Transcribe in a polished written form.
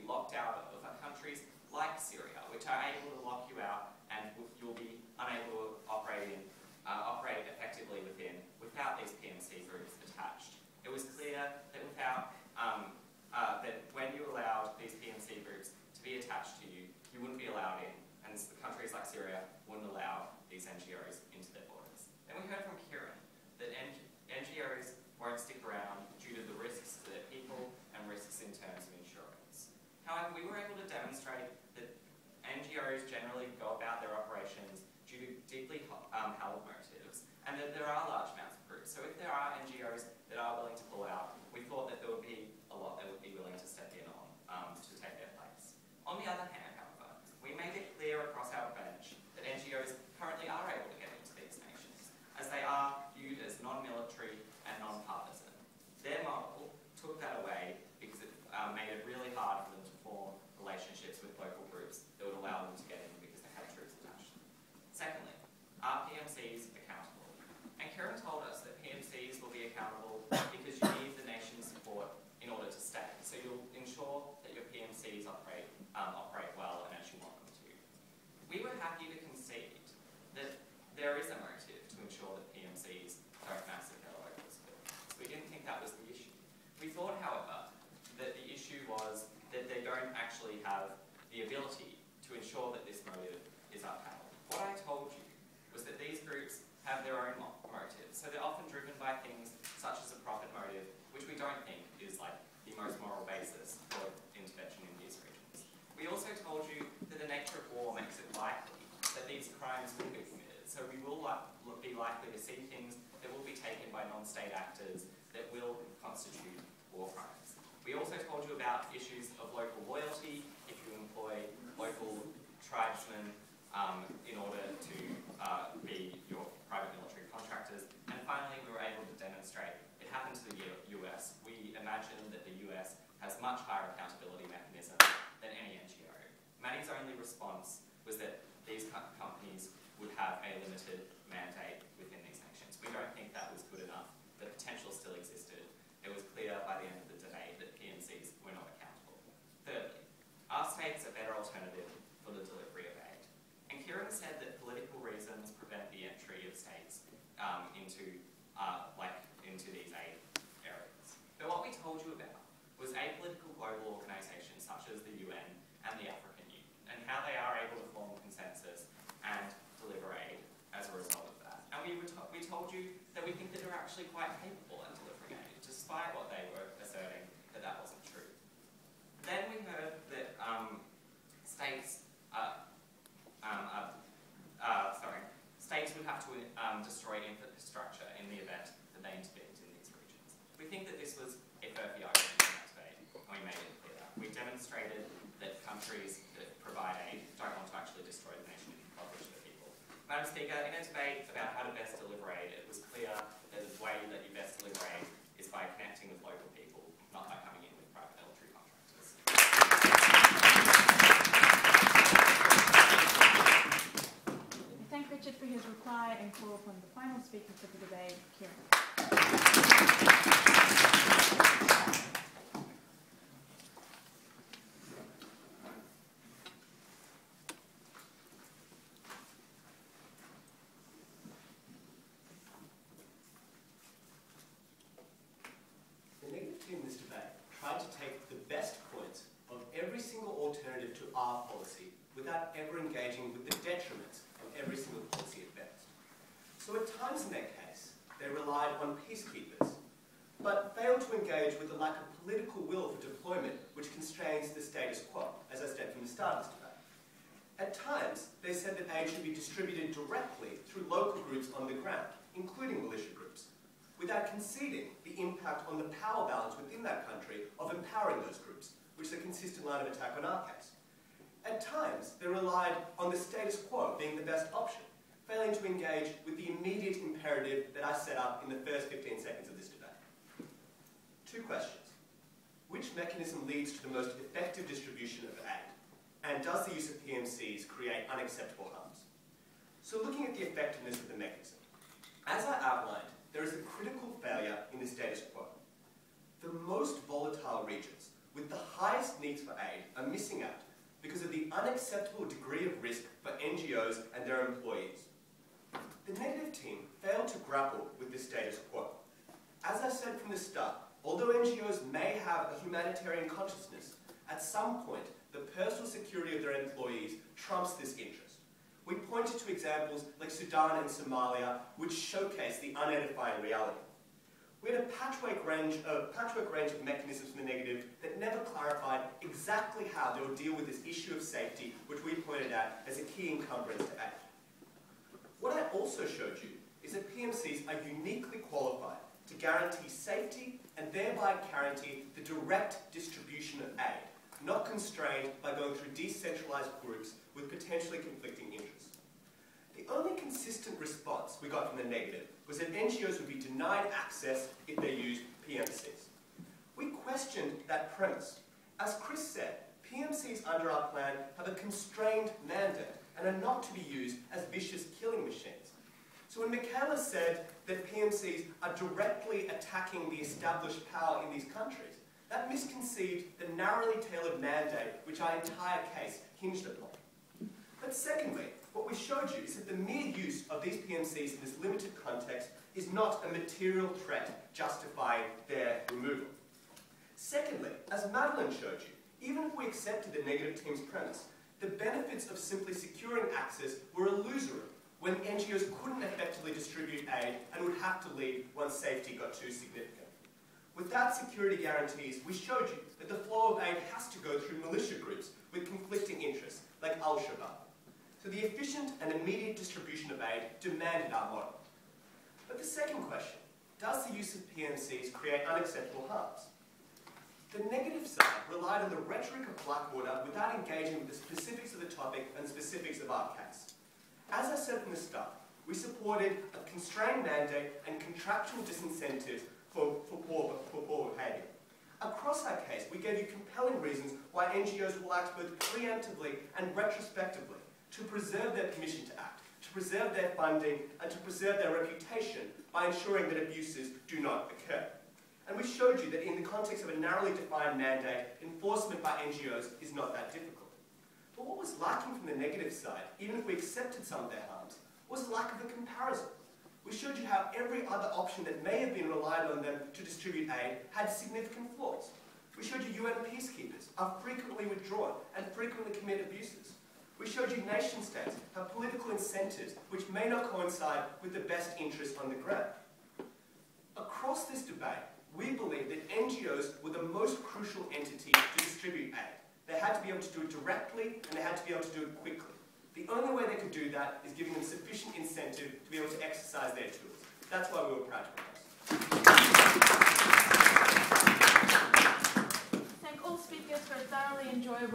locked out of countries like Syria, which are able to lock you out and you'll be unable to operate effectively without these PMC groups attached. It was clear that that when you allowed these PMC groups to be attached to you, you wouldn't be allowed in, and countries like Syria wouldn't allow these NGOs into their borders. Then we heard from Kiran that NGOs won't stick around due to the risks to their people and risks in terms of insurance. However, we were able to demonstrate that NGOs generally go about their operations due to deeply held motives, and that there are large amounts of groups. So if there are NGOs that are willing to pull out, we thought that there would be a lot that would be willing to step in on to take their place. On the other hand, however, we made it clear across our bench that NGOs currently are able to get into these nations, as they are viewed as non-military and non-partisan. Their model took that away because it made it really hard for them to form relationships with local groups that would allow them to get in because they had troops attached. Secondly, are PMCs accountable? And Kiran told us that PMCs will be accountable because you need the nation's support in order to stay. So you'll ensure that your PMCs operate well and as you want them to. We were happy to concede that there is a motive to ensure that PMCs don't massacre their local civilians. We didn't think that was the issue. We thought, however, that the issue was that they don't actually have the ability to ensure that this motive is upheld. What I told you was that these groups have their own motives. So they're often driven by things such as a profit motive, which we don't think is like the most moral basis for intervention in these regions. We also told you that the nature of war makes it likely that these crimes will be committed. So we will be likely to see things that will be taken by non-state actors that will constitute war crimes. We also told you about issues of local loyalty, if you employ local tribesmen in order to be your private military contractors. And finally, we were able to demonstrate it happened to the US. We imagine that the US has much higher accountability mechanisms than any NGO. Maddie's only response was that these companies would have a limited mandate within these nations. We don't think that was good enough. The potential still existed. It was clear by the end of the debate that PMCs were not accountable. Thirdly, are states a better alternative for the delivery of aid? And Kiran said that political reasons prevent the entry of states into these aid areas. But what we told you about was apolitical global organisations such as the UN and the African Union, and how they are able to form consensus and deliver aid as a result of that. And we told you that we think that they're actually quite capable at delivering aid, despite what they were asserting that that wasn't true. Then we heard that states would have to destroy infrastructure in the event that they intervened in these regions. We think that this was a furphy argument in that debate, and we made it clear. We demonstrated that countries that provide aid don't want to actually destroy the nation and impoverish the people. Madam Speaker, in a debate about how to best deliver aid, it was clear that the way that you best deliver aid is by connecting with local people, not by coming in with private military contractors. I thank Richard for his reply and call upon the final speaker for the debate, Kiran. The negative team in this debate tried to take the best points of every single alternative to our policy without ever engaging with the detriments of every single policy at best. So at times in their case, they relied on peacekeepers, but failed to engage with the lack of political will for deployment which constrains the status quo, as I said from the start of this debate. At times, they said that aid should be distributed directly through local groups on the ground, including militia groups, without conceding the impact on the power balance within that country of empowering those groups, which is a consistent line of attack on our case. At times, they relied on the status quo being the best option, failing to engage with the immediate imperative that I set up in the first 15 seconds of this debate. Two questions. Which mechanism leads to the most effective distribution of aid? And does the use of PMCs create unacceptable harms? So looking at the effectiveness of the mechanism, as I outlined, there is a critical failure in the status quo. The most volatile regions, with the highest need needs for aid are missing out because of the unacceptable degree of risk for NGOs and their employees. The negative team failed to grapple with the status quo. As I said from the start, although NGOs may have a humanitarian consciousness, at some point the personal security of their employees trumps this interest. We pointed to examples like Sudan and Somalia, which showcase the unedifying reality. We had a patchwork range of mechanisms from the negative that never clarified exactly how they would deal with this issue of safety, which we pointed out as a key encumbrance to aid. What I also showed you is that PMCs are uniquely qualified to guarantee safety and thereby guarantee the direct distribution of aid, not constrained by going through decentralized groups with potentially conflicting interests. The only consistent response we got from the negative was that NGOs would be denied access if they used PMCs. We questioned that premise. As Chris said, PMCs under our plan have a constrained mandate and are not to be used as vicious killing machines. So when Michaela said that PMCs are directly attacking the established power in these countries, that misconceived the narrowly tailored mandate which our entire case hinged upon. But secondly, what we showed you is that the mere use of these PMCs in this limited context is not a material threat justifying their removal. Secondly, as Madeline showed you, even if we accepted the negative team's premise, the benefits of simply securing access were illusory when NGOs couldn't effectively distribute aid and would have to leave once safety got too significant. Without security guarantees, we showed you that the flow of aid has to go through militia groups with conflicting interests, like Al-Shabaab. So the efficient and immediate distribution of aid demanded our model. But the second question, does the use of PMCs create unacceptable harms? The negative side relied on the rhetoric of Blackwater without engaging with the specifics of the topic and the specifics of our case. As I said from the start, we supported a constrained mandate and contractual disincentives for poor behaviour. Across our case, we gave you compelling reasons why NGOs will act both preemptively and retrospectively to preserve their permission to act, to preserve their funding, and to preserve their reputation by ensuring that abuses do not occur. And we showed you that in the context of a narrowly defined mandate, enforcement by NGOs is not that difficult. But what was lacking from the negative side, even if we accepted some of their harms, was the lack of a comparison. We showed you how every other option that may have been relied on them to distribute aid had significant flaws. We showed you UN peacekeepers are frequently withdrawn and frequently commit abuses. We showed you nation states have political incentives which may not coincide with the best interest on the ground. Across this debate, we believe that NGOs were the most crucial entity to distribute aid. They had to be able to do it directly and they had to be able to do it quickly. The only way they could do that is giving them sufficient incentive to be able to exercise their tools. That's why we were proud to